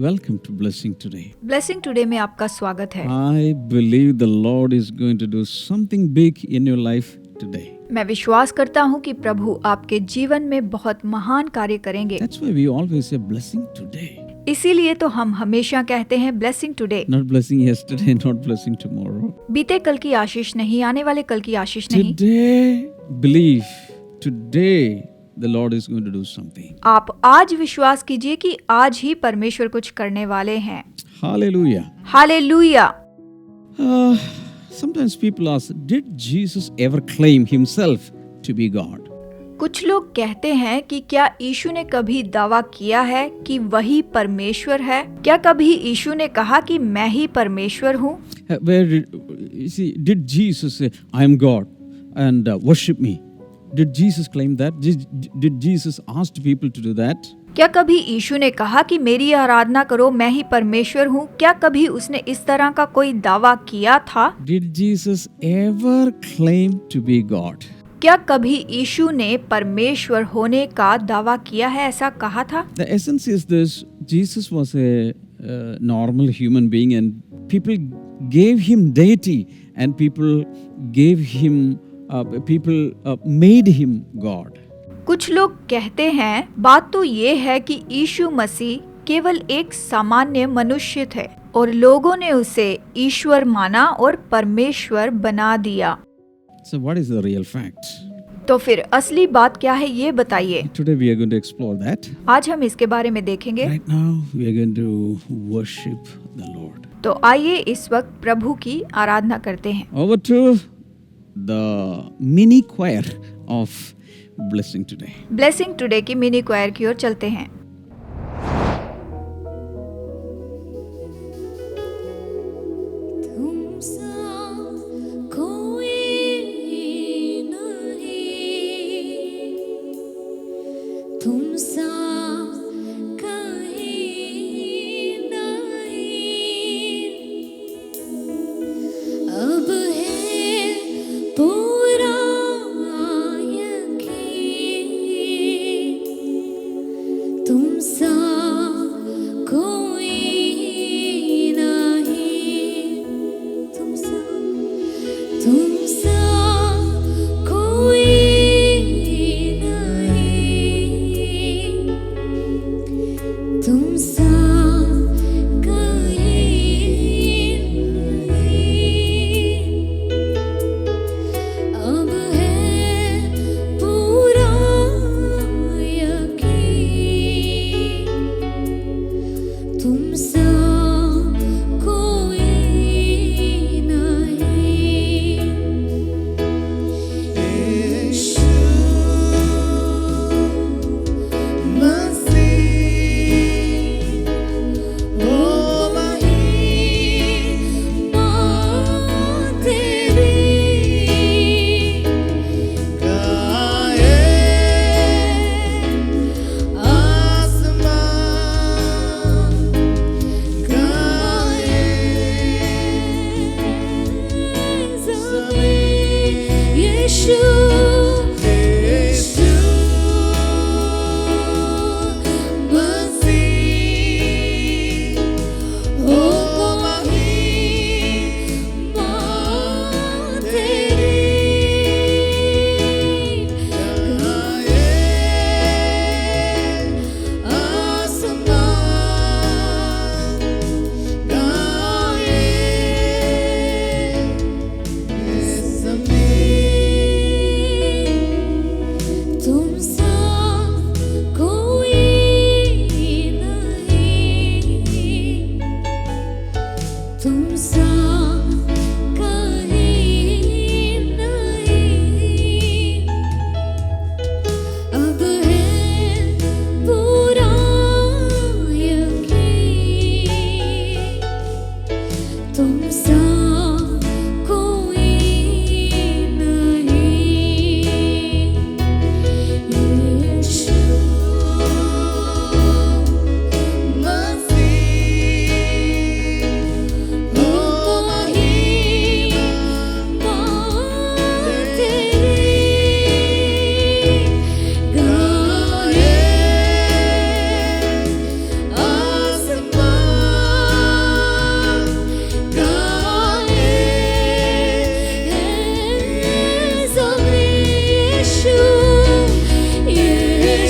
Welcome to Blessing Today. Blessing today में आपका स्वागत है। I believe the Lord is going to do something big in your life today. मैं विश्वास करता हूँ कि प्रभु आपके जीवन में बहुत महान कार्य करेंगे। That's why we always say Blessing Today. इसीलिए तो हम हमेशा कहते हैं blessing today. Not blessing yesterday, not blessing tomorrow. बीते कल की आशीष नहीं, आने वाले कल की आशीष नहीं। Today, believe. Today, the Lord is going to do something. आप आज विश्वास कीजिए कि आज ही परमेश्वर कुछ करने वाले हैं। Hallelujah. Hallelujah. Sometimes people ask, did Jesus ever claim himself to be God? कुछ लोग कहते हैं कि क्या यीशु ने कभी दावा किया है कि वही परमेश्वर है? क्या कभी यीशु ने कहा कि मैं ही परमेश्वर हूँ? Did Jesus say, I am God and worship me? Did Jesus claim that? Did Jesus ask people to do that? क्या कभी यीशु ने कहा कि मेरी आराधना करो, मैं ही परमेश्वर हूँ? क्या कभी उसने इस तरह का कोई दावा किया था? Did Jesus ever claim to be God? क्या कभी यीशु ने परमेश्वर होने का दावा किया है, ऐसा कहा था? The essence is this: Jesus was a normal human being, and people gave him deity, and people made him God. कुछ लोग कहते हैं, बात तो ये है कि यीशु मसीह केवल एक सामान्य मनुष्य थे और लोगों ने उसे ईश्वर माना और परमेश्वर बना दिया। So what is the real fact? तो फिर असली बात क्या है, ये बताइए। Today we are going to explore that. आज हम इसके बारे में देखेंगे। Right now we are going to worship the Lord. तो आइए इस वक्त प्रभु की आराधना करते हैं। Over to the mini choir of Blessing Today. Blessing today की मिनी क्वायर की ओर चलते हैं।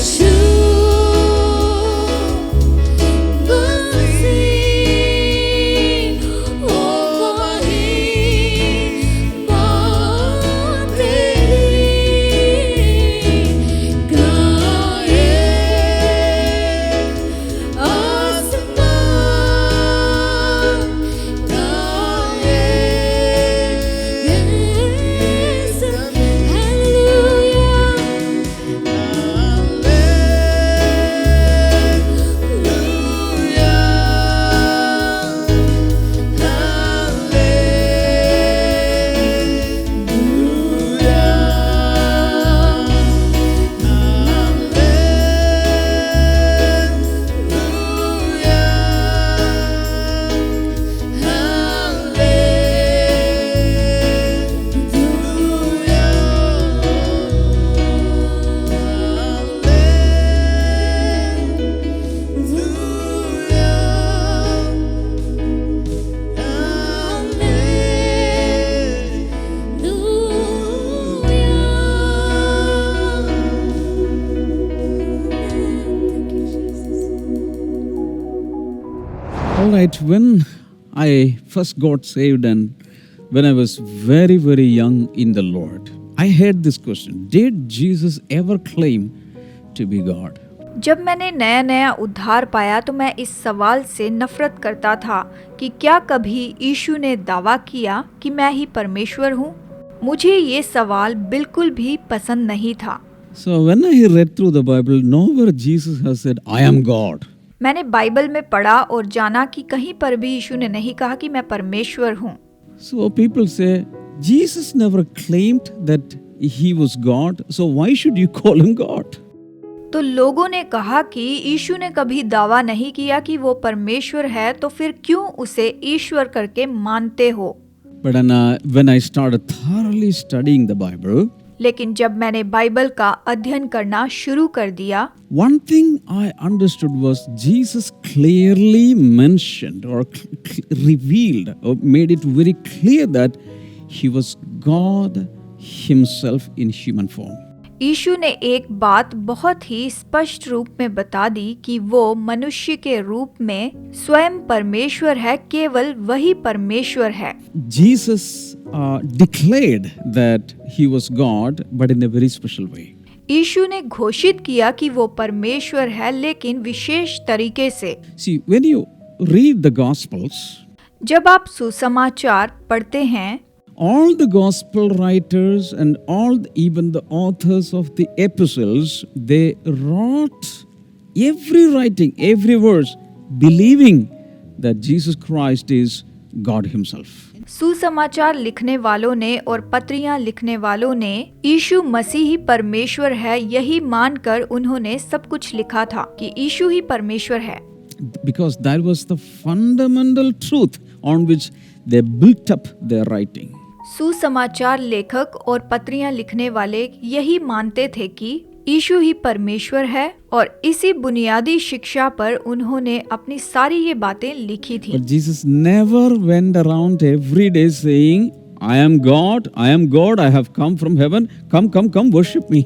यीशु मसीह, ओ वही बात तेरी गाए आसमान गाए सब All right, when I first got saved and when I was very, very young in the Lord, I had this question: did Jesus ever claim to be God? जब मैंने नया नया उद्धार पाया तो मैं इस सवाल से नफरत करता था कि क्या कभी यीशु ने दावा किया कि मैं ही परमेश्वर हूँ। मुझे ये सवाल बिल्कुल भी पसंद नहीं था। So when I read through the Bible, nowhere Jesus has said, I am God. मैंने बाइबल में पढ़ा और जाना कि कहीं पर भी यीशु ने नहीं कहा कि मैं परमेश्वर हूँ। So people say, Jesus never claimed that he was God, so why should you call him God? तो लोगों ने कहा कि यीशु ने कभी दावा नहीं किया कि वो परमेश्वर है, तो फिर क्यों उसे ईश्वर करके मानते हो। But when I started thoroughly studying the Bible, लेकिन जब मैंने बाइबल का अध्ययन करना शुरू कर दिया, one thing I understood was Jesus clearly mentioned or revealed or made it very clear that he was God himself in human form. यीशु ने एक बात बहुत ही स्पष्ट रूप में बता दी कि वो मनुष्य के रूप में स्वयं परमेश्वर है, केवल वही परमेश्वर है। Jesus declared that he was God, but in a very special way. यीशु ने घोषित किया कि वो परमेश्वर है, लेकिन विशेष तरीके से। See, when you read the Gospels, जब आप सुसमाचार पढ़ते हैं, all the gospel writers and even the authors of the epistles, they wrote every writing, every verse, believing that Jesus Christ is God himself. सुसमाचार लिखने वालों ने और पत्रियां लिखने वालों ने यीशु मसीह ही परमेश्वर है, यही मानकर उन्होंने सब कुछ लिखा था कि यीशु ही परमेश्वर है। Because that was the fundamental truth on which they built up their writing. सुसमाचार लेखक और पत्रियां लिखने वाले यही मानते थे कि यीशु ही परमेश्वर है, और इसी बुनियादी शिक्षा पर उन्होंने अपनी सारी ये बातें लिखी थी। But Jesus never went around every day saying, I am God, I have come from heaven, come worship me.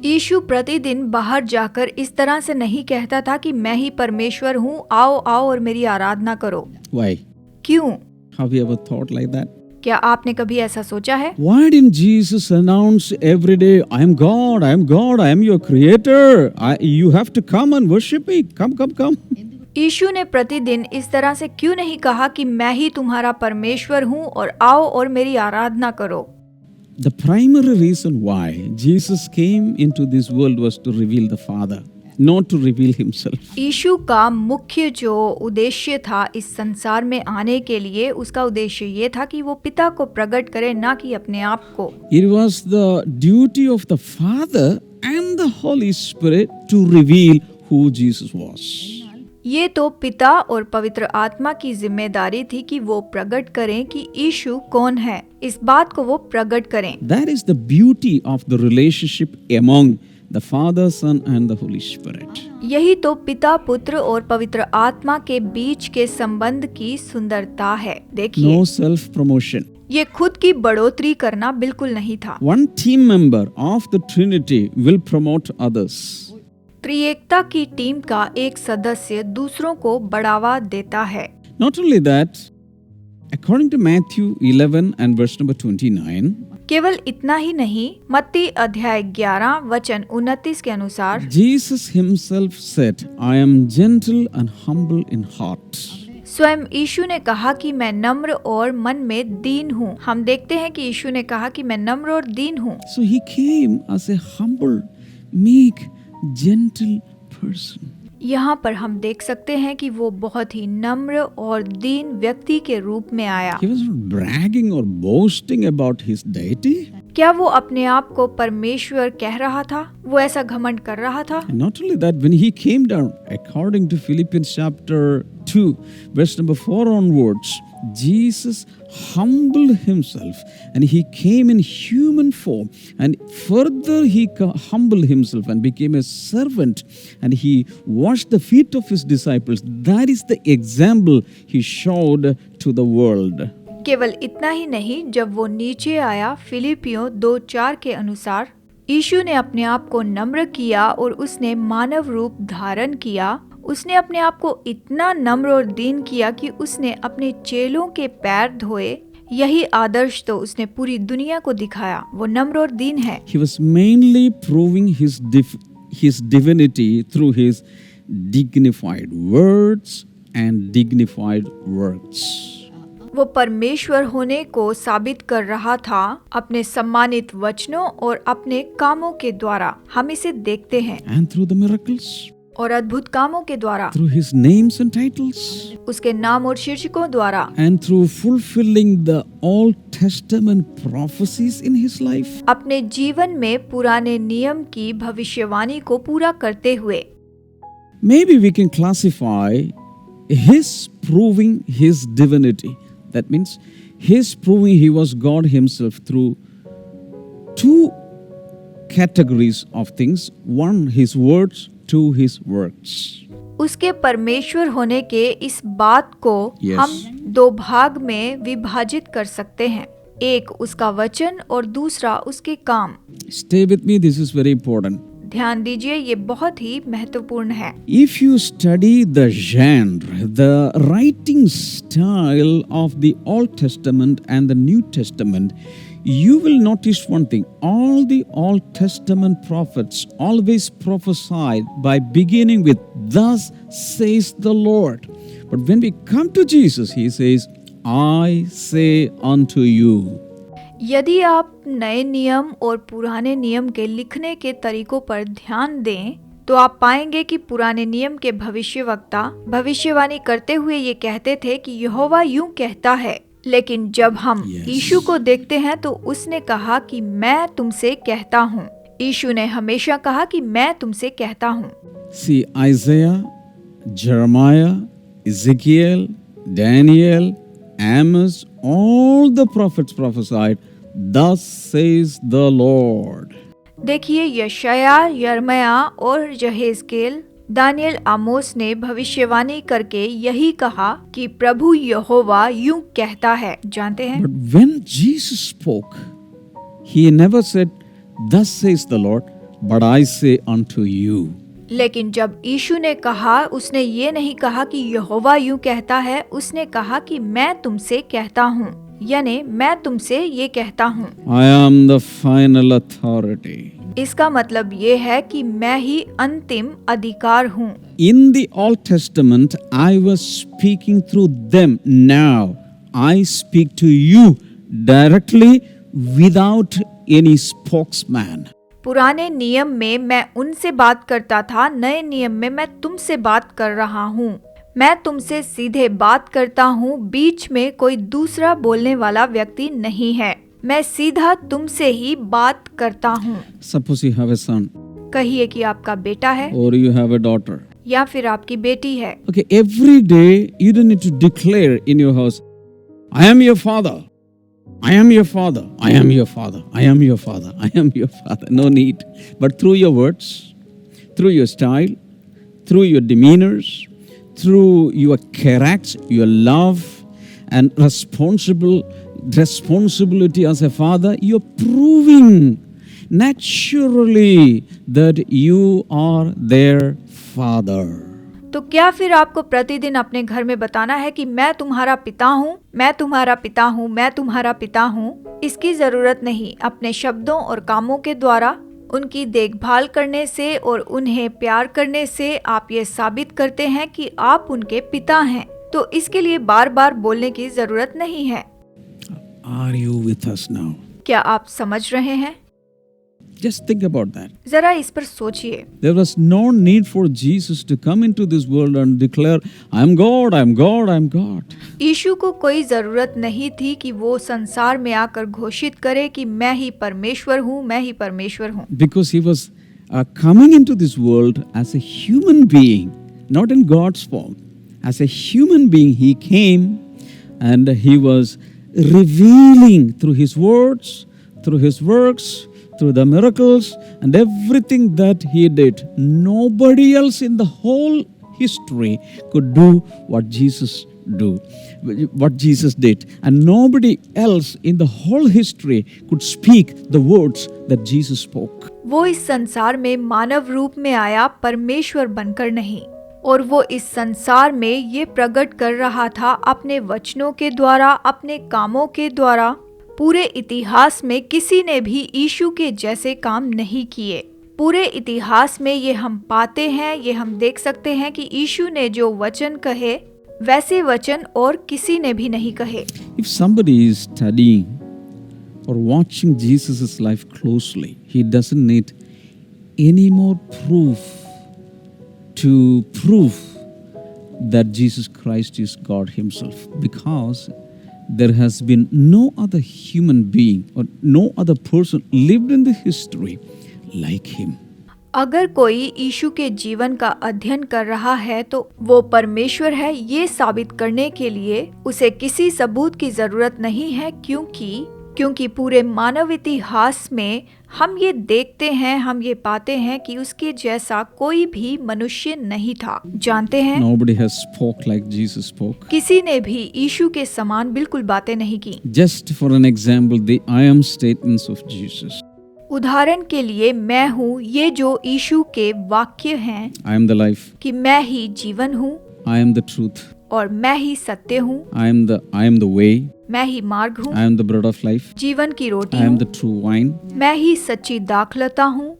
यीशु प्रतिदिन बाहर जाकर इस तरह से नहीं कहता था कि मैं ही परमेश्वर हूँ, आओ और मेरी आराधना करो। Why? क्यों? Have you ever thought like that? क्या आपने कभी ऐसा सोचा है? Why didn't Jesus announce every day, I am God, I am your creator. You have to come and worship me. Come. यीशु ने प्रतिदिन इस तरह से क्यों नहीं कहा कि मैं ही तुम्हारा परमेश्वर हूँ और आओ और मेरी आराधना करो? The primary reason why Jesus came into this world was to reveal the Father, not to reveal himself. यीशु का मुख्य जो उद्देश्य था इस संसार में आने के लिए, उसका उद्देश्य ये था कि वो पिता को प्रकट करे, ना कि अपने आप को। It was the duty of the Father and the Holy Spirit to reveal who Jesus was. ये तो पिता और पवित्र आत्मा की जिम्मेदारी थी कि वो प्रकट करें कि यीशु कौन है, इस बात को वो प्रकट करें। That is the beauty of the relationship among the Father, Son and the Holy Spirit. यही तो पिता, पुत्र और पवित्र आत्मा के बीच के संबंध की सुंदरता है। देखिए, No self promotion. ये खुद की बढ़ोतरी करना बिल्कुल नहीं था। One team member of the Trinity will promote others. त्रिएकता की टीम का एक सदस्य दूसरों को बढ़ावा देता है। Not only that, according to Matthew 11 and verse number 29, केवल इतना ही नहीं, मत्ती अध्याय 11 वचन 29 के अनुसार Jesus himself said, I am gentle and humble in heart. स्वयं यीशु ने कहा कि मैं नम्र और मन में दीन हूँ। हम देखते हैं कि यीशु ने कहा कि मैं नम्र और दीन हूँ। So he came as a humble, meek, gentle person. यहाँ पर हम देख सकते हैं कि वो बहुत ही नम्र और दीन व्यक्ति के रूप में आया। He was not bragging or boasting about his deity. क्या वो अपने आप को परमेश्वर कह रहा था? वो ऐसा घमंड कर रहा था? And not only that, when he came down, according to Philippians chapter 2, verse number 4 onwards, Jesus humbled himself and he came in human form, and further he humbled himself and became a servant, and he washed the feet of his disciples. That is the example he showed to the world. केवल इतना ही नहीं, जब वो नीचे आया फिलिपियों 2:4 के अनुसार, यीशु ने अपने आप को नम्र किया और उसने मानव रूप धारण किया। उसने अपने आप को इतना नम्र और दीन किया कि उसने अपने चेलों के पैर धोए। यही आदर्श तो उसने पूरी दुनिया को दिखाया। वो नम्र और दीन है। He was mainly proving his divinity through his dignified words and dignified works. वो परमेश्वर होने को साबित कर रहा था अपने सम्मानित वचनों और अपने कामों के द्वारा। हम इसे देखते हैं। And through the miracles, और अद्भुत कामों के द्वारा, through his names and titles, उसके नाम और शीर्षकों द्वारा, and through fulfilling the Old Testament prophecies in his life. अपने जीवन में पुराने नियम की भविष्यवाणी को पूरा करते हुए। Maybe we can classify his proving his divinity. That means his proving he was God himself through two categories of things. One, his words, two, his works. उसके परमेश्वर होने के इस बात को Yes. हम दो भाग में विभाजित कर सकते हैं। एक उसका वचन और दूसरा उसके काम। Stay with me, this is very important. ध्यान दीजिए, ये बहुत ही महत्वपूर्ण है। If you study the genre, the writing style of the Old Testament and the New Testament, you will notice one thing. All the Old Testament prophets always prophesied by beginning with, "Thus says the Lord." But when we come to Jesus, he says, "I say unto you." यदि आप नए नियम और पुराने नियम के लिखने के तरीकों पर ध्यान दें, तो आप पाएंगे कि पुराने नियम के भविष्यवक्ता भविष्यवाणी करते हुए ये कहते थे कि यहोवा यूं कहता है। लेकिन जब हम Yes. यीशु को देखते हैं तो उसने कहा कि मैं तुमसे कहता हूँ। यीशु ने हमेशा कहा कि मैं तुमसे कहता हूँ। See, Isaiah, Jeremiah, Ezekiel, Daniel, Amos, all the prophets prophesied, "Thus says the Lord." देखिए, यशाया, यर्मया और यहेजकेल, दानियल, आमोस ने भविष्यवाणी करके यही कहा कि प्रभु यहोवा यूं कहता है। जानते हैं, But when Jesus spoke, he never said, "Thus says the Lord," but I say unto you. लेकिन जब यीशु ने कहा, उसने ये नहीं कहा कि यहोवा यूं कहता है, उसने कहा कि मैं तुमसे कहता हूँ, यानी मैं तुमसे ये कहता हूँ। I am the final authority. इसका मतलब ये है कि मैं ही अंतिम अधिकार हूँ। In the Old Testament, I was speaking through them. Now, I speak to you directly without any spokesman. पुराने नियम में मैं उनसे बात करता था, नए नियम में मैं तुमसे बात कर रहा हूँ। मैं तुमसे सीधे बात करता हूँ, बीच में कोई दूसरा बोलने वाला व्यक्ति नहीं है। मैं सीधा तुमसे ही बात करता हूँ। Suppose you have a son कहिए कि आपका बेटा है or you have a daughter. या फिर आपकी बेटी है। Okay, every day you don't need to declare in your house, "I am your father. I am your father. I am your father. I am your father. I am your father." No need. But through your words, through your style, through your demeanors, through your character, your love and responsibility as a father, you're proving naturally that you are their father. तो क्या फिर आपको प्रतिदिन अपने घर में बताना है कि मैं तुम्हारा पिता हूँ, मैं तुम्हारा पिता हूँ, मैं तुम्हारा पिता हूँ? इसकी जरूरत नहीं। अपने शब्दों और कामों के द्वारा उनकी देखभाल करने से और उन्हें प्यार करने से आप ये साबित करते हैं कि आप उनके पिता हैं। तो इसके लिए बार बार बोलने की जरूरत नहीं है। Are you with us now? क्या आप समझ रहे हैं? Just think about that. जरा इस पर सोचिए। There was no need for Jesus to come into this world and declare, I am God, I am God, I am God. यीशु को कोई जरूरत नहीं थी कि वो संसार में आकर घोषित करे कि मैं ही परमेश्वर हूँ, मैं ही परमेश्वर हूँ। Because he was coming into this world as a human being, not in God's form. As a human being, he came and he was revealing through his words, through his works, through the miracles and everything that he did. Nobody else in the whole history could do what Jesus did, and nobody else in the whole history could speak the words that Jesus spoke. वो इस संसार में मानव रूप में आया, परमेश्वर बनकर नहीं, और वो इस संसार में ये प्रकट कर रहा था अपने वचनों के द्वारा, अपने कामों के द्वारा। पूरे इतिहास में किसी ने भी यीशु के जैसे काम नहीं किए। पूरे इतिहास में ये हम पाते हैं, ये हम देख सकते हैं कि यीशु ने जो वचन कहे वैसे वचन और किसी ने भी नहीं कहे। If somebody is studying or watching Jesus' life closely, he doesn't need any more proof to prove that Jesus Christ is God himself, because there has been no other human being or no other person lived in the history like him. अगर कोई यीशु के जीवन का अध्ययन कर रहा है तो वो परमेश्वर है, ये साबित करने के लिए उसे किसी सबूत की जरूरत नहीं है, क्योंकि पूरे मानव इतिहास में हम ये देखते हैं, हम ये पाते हैं कि उसके जैसा कोई भी मनुष्य नहीं था। जानते हैं, Nobody has spoke like Jesus spoke. किसी ने भी यीशु के समान बिल्कुल बातें नहीं की। Just for an example, the I am statements of Jesus. उदाहरण के लिए मैं हूँ, ये जो यीशु के वाक्य हैं I am the life. कि मैं ही जीवन हूँ I am the truth. और मैं ही सत्य हूँ, I am the way. मैं ही मार्ग हूँ, I am the bread of life. जीवन की रोटी I am हूँ, the true wine. मैं ही सच्ची दाखलता हूँ,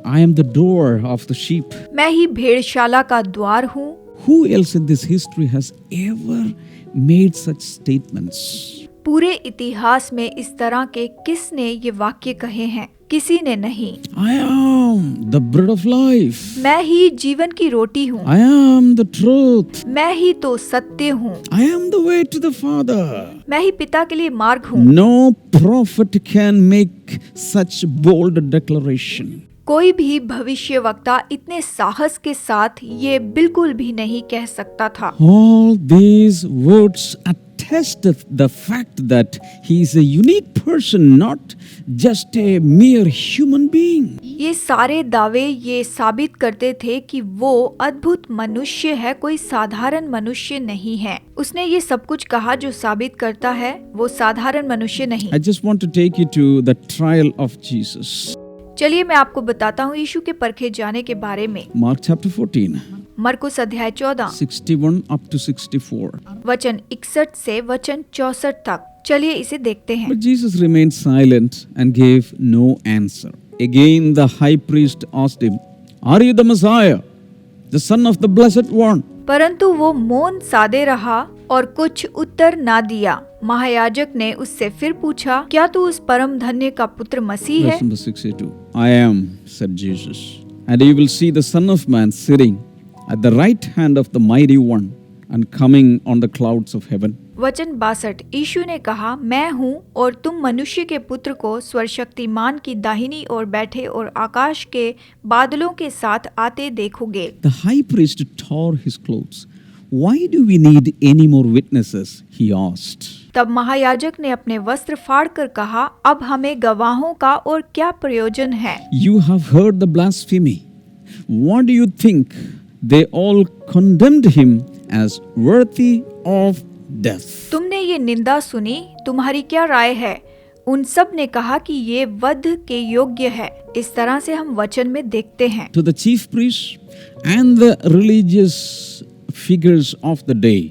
I am the door of the sheep. मैं ही भेड़शाला का द्वार हूँ। Who else in this history has ever made such statements? पूरे इतिहास में इस तरह के किसने ये वाक्य कहे हैं? किसी ने नहीं। I am the bread of life. मैं ही जीवन की रोटी हूँ, I am the truth. मैं ही तो सत्य हूँ, I am the way to the Father. मैं ही पिता के लिए मार्ग हूँ। No prophet can make such bold declaration. कोई भी भविष्यवक्ता इतने साहस के साथ ये बिल्कुल भी नहीं कह सकता था। All these words attest the fact that he is a unique person, not just a mere human being. ये सारे दावे ये साबित करते थे कि वो अद्भुत मनुष्य है, कोई साधारण मनुष्य नहीं है। उसने ये सब कुछ कहा जो साबित करता है वो साधारण मनुष्य नहीं। I just want to take you to the trial of Jesus. चलिए मैं आपको बताता हूँ यीशु के परखे जाने के बारे में। Mark chapter 14, मरकुस अध्याय 14 61 up to 64. वचन 61 से वचन 64 तक। चलिए इसे देखते हैं। But Jesus remained silent and gave no answer. Again the high priest asked him, Are you the Messiah, the Son of the Blessed One? परंतु वो मौन साधे रहा और कुछ उत्तर ना दिया। महायाजक ने उससे फिर पूछा, क्या तू उस परम धन्य का पुत्र मसीह है? Verse number 62. I am, said Jesus, and you will see the Son of Man sitting at the right hand of the Mighty One and coming on the clouds of heaven. वचन 62। यीशु ने कहा, मैं हूँ और तुम मनुष्य के पुत्र को सर्वशक्तिमान की दाहिनी ओर बैठे और आकाश के बादलों के साथ आते देखोगे। The high priest tore his clothes. Why do we need any more witnesses? He asked. तब महायाजक ने अपने वस्त्र फाड़ कर कहा, अब हमें गवाहों का और क्या प्रयोजन है? You have heard the blasphemy. What do you think? They all condemned him as worthy of death. तुमने ये निंदा सुनी, तुम्हारी क्या राय है? उन सब ने कहा कि ये वध के योग्य है। इस तरह से हम वचन में देखते हैं। To the chief priests and the religious figures of the day,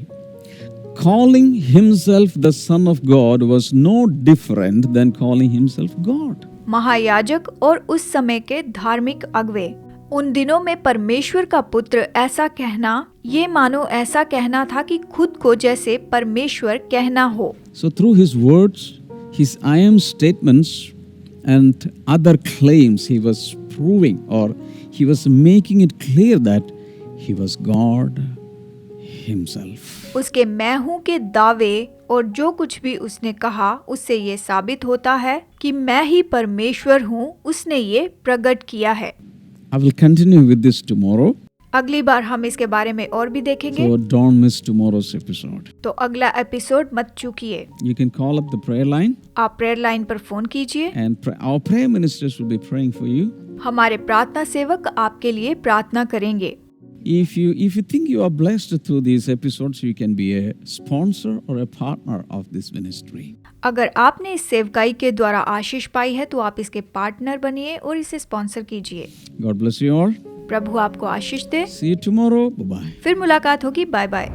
calling himself the Son of God was no different than calling himself God. महायाजक और उस समय के धार्मिक अगुवे, उन दिनों में परमेश्वर का पुत्र ऐसा कहना, ये मानो ऐसा कहना था कि खुद को जैसे परमेश्वर कहना हो। So through his words, his I am statements and other claims, he was proving or he was making it clear that he was God himself. उसके मैं हूँ के दावे और जो कुछ भी उसने कहा, उससे ये साबित होता है कि मैं ही परमेश्वर हूँ। उसने ये प्रकट किया है। I will continue with this tomorrow. अगली बार हम इसके बारे में और भी देखेंगे, So don't miss tomorrow's episode. तो अगला एपिसोड मत चूकिए। You can call up the prayer line आप प्रेयर लाइन पर फोन कीजिए। and our prayer ministers will be praying for you. हमारे प्रार्थना सेवक आपके लिए प्रार्थना करेंगे। If you think you are blessed through these episodes, you can be a sponsor or a partner of this ministry. अगर आपने इस सेवकाई के द्वारा आशीष पाई है तो आप इसके पार्टनर बनिए और इसे स्पॉन्सर कीजिए। God bless you all. प्रभु आपको आशीष दे। See you tomorrow. Bye-bye. फिर मुलाकात होगी। Bye bye.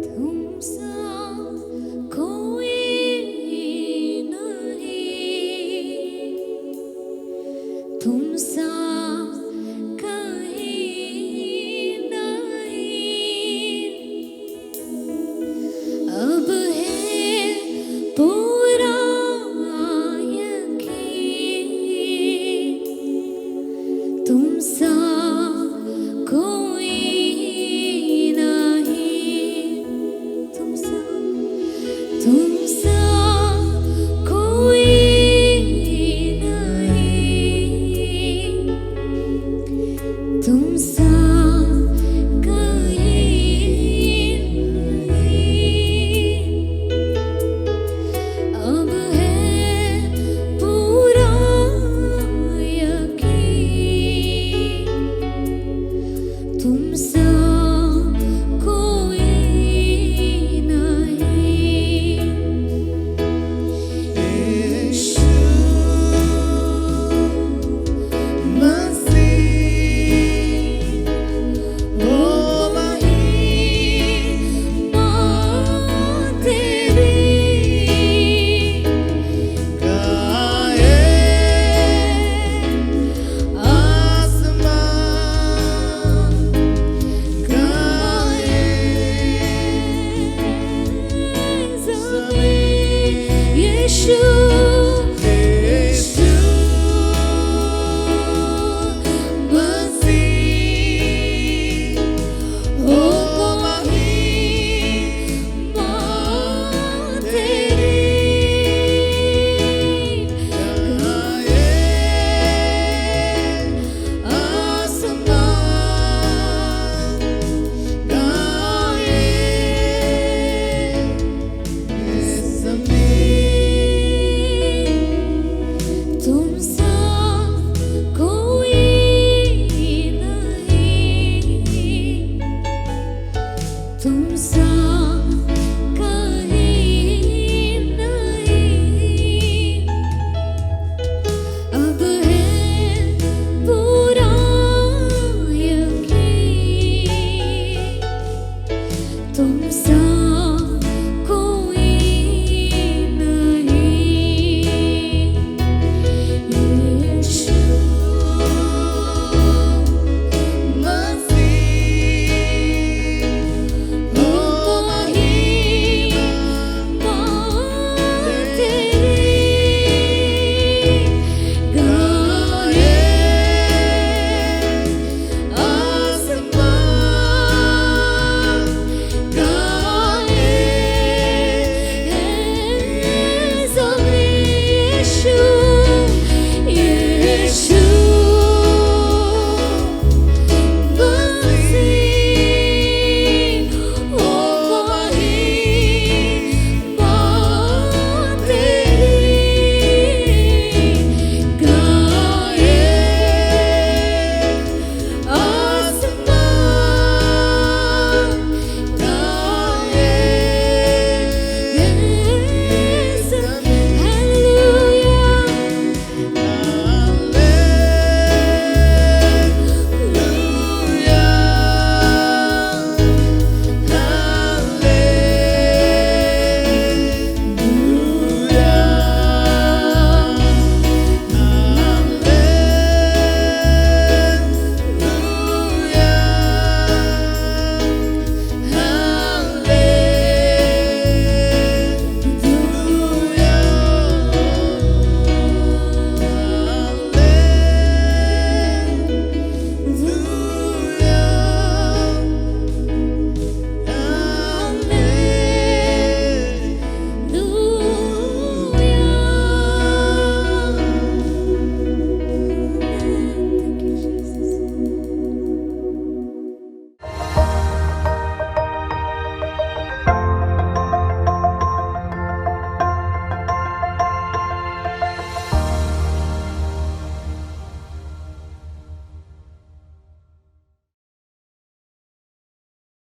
तुमसा कोई नहीं, तुमसा